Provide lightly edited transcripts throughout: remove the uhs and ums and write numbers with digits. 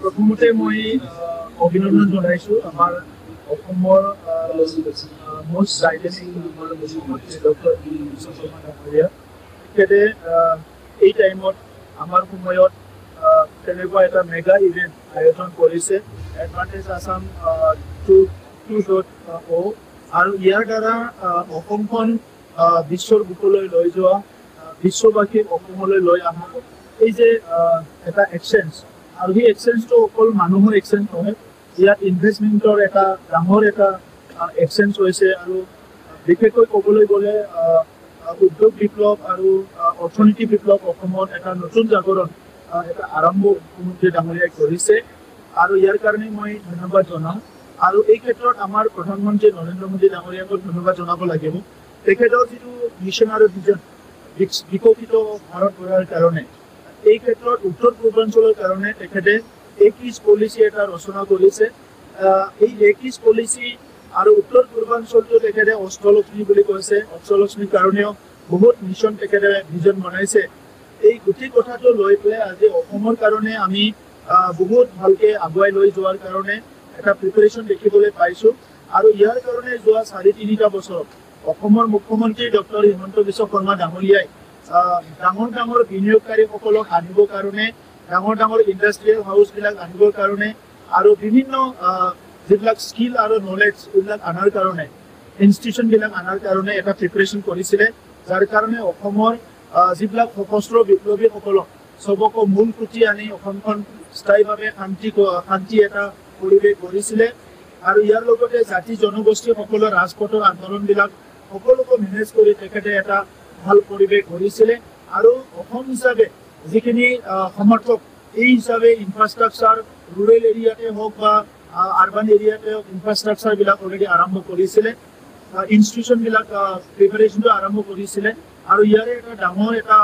প্ৰথমতে মই অভিনন্দন জনাইছোঁ আমাৰ অসমৰ মোষ্ট ডাইনেমিক মুখ্যমন্ত্ৰী ডক্টৰ বিশ্ব শৰ্মা ডাঙৰীয়া। তেখেতে এই টাইমত আমাৰ সময়ত তেনেকুৱা এটা মেগা ইভেণ্ট আয়োজন কৰিছে এডভান্টেজ আছাম 2.0 আৰু ইয়াৰ দ্বাৰা অসমখন বিশ্বৰ বুকুলৈ লৈ যোৱা বিশ্ববাসীক অসমলৈ লৈ অহা এই যে এটা এক্সচেঞ্জ আৰু সেই এক্সচেঞ্জটো অকল মানুহৰ এক্সচেঞ্জ নহয়, ইয়াত ইনভেষ্টমেণ্টৰ এটা ডাঙৰ এটা এক্সচেঞ্জ হৈছে আৰু বিশেষকৈ ক'বলৈ গ'লে উদ্যোগ বিপ্লৱ আৰু অৰ্থনীতি বিপ্লৱ অসমত এটা নতুন জাগৰণ এটা আৰম্ভ মুখ্যমন্ত্ৰী ডাঙৰীয়াই কৰিছে আৰু ইয়াৰ কাৰণে মই ধন্যবাদ জনাওঁ। আৰু এই ক্ষেত্ৰত আমাৰ প্ৰধানমন্ত্ৰী নৰেন্দ্ৰ মোদী ডাঙৰীয়াকো ধন্যবাদ জনাব লাগিব। তেখেতৰ যিটো মিছন আৰু ভিজন বিকশিত ভাৰত গঢ়াৰ কাৰণে এই ক্ষেত্ৰত উত্তৰ পূৰ্বাঞ্চলৰ কাৰণে তেখেতে একিজ পলিচি এটা ৰচনা কৰিছে। এই একিজ পলিচি আৰু উত্তৰ পূৰ্বাঞ্চলটো তেখেতে অষ্টলক্ষ্মী বুলি কৈছে। অষ্টলক্ষ্মীৰ কাৰণেও বহুত মিছন তেখেতে ভিজন বনাইছে। এই গোটেই কথাটো লৈ পেলাই আজি অসমৰ কাৰণে আমি বহুত ভালকে আগুৱাই লৈ যোৱাৰ কাৰণে এটা প্ৰিপাৰেশ্যন দেখিবলৈ পাইছোঁ আৰু ইয়াৰ কাৰণে যোৱা 3.5 বছৰ অসমৰ মুখ্যমন্ত্ৰী ডক্টৰ হিমন্ত বিশ্ব শৰ্মা ডাঙৰীয়াই ডাঙৰ ডাঙৰ বিনিয়োগকাৰীসকলক আনিবৰ কাৰণে ডাঙৰ ডাঙৰ ইণ্ডাষ্ট্ৰিয়েল হাউচবিলাক আনিবৰ কাৰণে আৰু বিভিন্ন যিবিলাক স্কিল আৰু নলেজ এইবিলাক অনাৰ কাৰণে ইনষ্টিটিউশ্যনবিলাক অনাৰ কাৰণে এটা প্ৰিপাৰেশ্যন কৰিছিলে, যাৰ কাৰণে অসমৰ যিবিলাক সশস্ত্ৰ বিপ্লৱীসকলক চবকো মূল খুঁটি আনি অসমখন স্থায়ীভাৱে শান্তি এটা পৰিৱেশ গঢ়িছিলে আৰু ইয়াৰ লগতে জাতি জনগোষ্ঠীসকলৰ ৰাজপথৰ আন্দোলনবিলাক সকলোকে মেনেজ কৰি তেখেতে এটা ভাল পৰিৱেশ গঢ়িছিলে আৰু অসম হিচাপে যিখিনি সমৰ্থক এই হিচাপে ইনফ্ৰাষ্ট্ৰাকচাৰ ৰুৰেল এৰিয়াতে হওক বা আৰ্বান এৰিয়াতে হওক ইনফ্ৰাষ্ট্ৰাকচাৰবিলাক অলৰেডি আৰম্ভ কৰিছিলে, ইনষ্টিটিউশ্যনবিলাক প্ৰিপাৰেশ্যনটো আৰম্ভ কৰিছিলে আৰু ইয়াৰে এটা ডাঙৰ এটা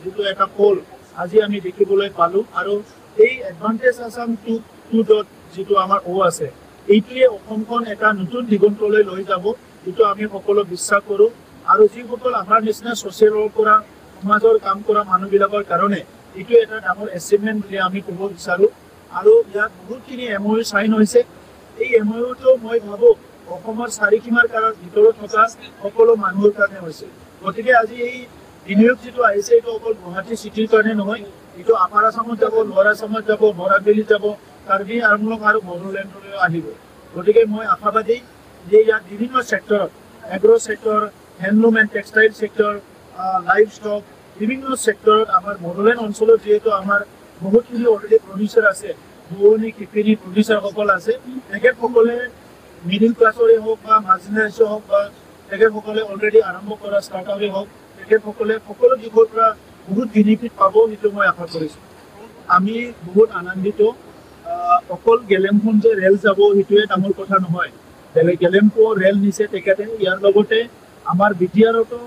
যিটো এটা পল আজি আমি দেখিবলৈ পালোঁ। আৰু এই এডভান্টেজ আছাম 2.0 যিটো আমাৰ আছে এইটোৱে অসমখন এটা নতুন দিগন্তলৈ লৈ যাব, যিটো আমি সকলো বিশ্বাস কৰোঁ আৰু যিসকল আমাৰ নিচিনা ছ'চিয়েলৰ পৰা সমাজৰ কাম কৰা মানুহবিলাকৰ কাৰণে এইটো এটা ডাঙৰ এচিভমেণ্ট বুলি আমি ক'ব বিচাৰোঁ। আৰু ইয়াত বহুতখিনি MOU চাইন হৈছে। এই MOUটো মই ভাবোঁ অসমৰ চাৰিসীমাৰ ভিতৰত থকা সকলো মানুহৰ কাৰণে হৈছে। গতিকে আজি এই বিনিয়োগ যিটো আহিছে এইটো অকল গুৱাহাটী চিটিৰ কাৰণে নহয়, এইটো আপাৰ আছামত যাব, লোৱাৰ আছামত যাব, বৰাকভেলীত যাব, কাৰ্বি আংলং আৰু বড়োলেণ্ডলৈ আহিব। গতিকে মই আশাবাদী যে ইয়াত বিভিন্ন ছেক্টৰত agro' sector, handloom and textile sector, live stock, বিভিন্ন ছেক্টৰত আমাৰ বড়োলেণ্ড অঞ্চলত যিহেতু আমাৰ বহুতখিনি অলৰেডি প্ৰডিউচাৰ আছে, বোৱনী শিপিনী প্ৰডিউচাৰসকল আছে, তেখেতসকলে মিডিল ক্লাছৰে হওক বা মাৰ্জিনেলাইজৰ হওক বা তেখেতসকলে অলৰেডি আৰম্ভ কৰা ষ্টাৰ্টআপেই হওক, তেখেতসকলে সকলো দিশৰ পৰা বহুত বেনিফিট পাব, সেইটো মই আশা কৰিছোঁ। আমি বহুত আনন্দিত। অকল গেলেমখন যে ৰেল যাব সেইটোৱে ডাঙৰ কথা নহয়, গেলেমপুৰ ৰেল নিছে তেখেতে। ইয়াৰ লগতে আমাৰ BTRতো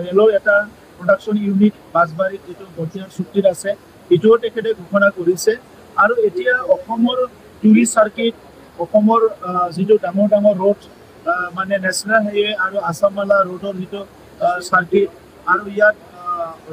ৰেলৰ এটা প্ৰডাকশ্যন ইউনিট বাছবাৰীত যিটো বৰ্তমান চুক্তিত আছে এইটোও তেখেতে ঘোষণা কৰিছে। আৰু এতিয়া অসমৰ টুৰিষ্ট চাৰ্কিট, অসমৰ যিটো ডাঙৰ ডাঙৰ ৰোড মানে নেশ্যনেল হাইৱে আৰু আছামমালা ৰোডৰ যিটো চাৰ্কিট আৰু ইয়াত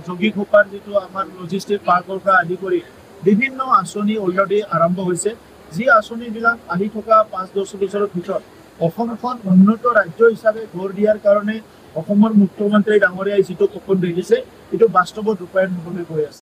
যোগীঘোপাৰ যিটো আমাৰ লজিষ্টিক পাৰ্কৰ পৰা আদি কৰি বিভিন্ন আঁচনি অলৰেডি আৰম্ভ হৈছে, যি আঁচনিবিলাক আহি থকা 5-10 বছৰৰ ভিতৰত অসমখন উন্নত ৰাজ্য হিচাপে গঢ় দিয়াৰ কাৰণে অসমৰ মুখ্যমন্ত্ৰী ডাঙৰীয়াই যিটো সপোন দেখিছে এইটো বাস্তৱত ৰূপায়ণ হ'বলৈ গৈ আছে।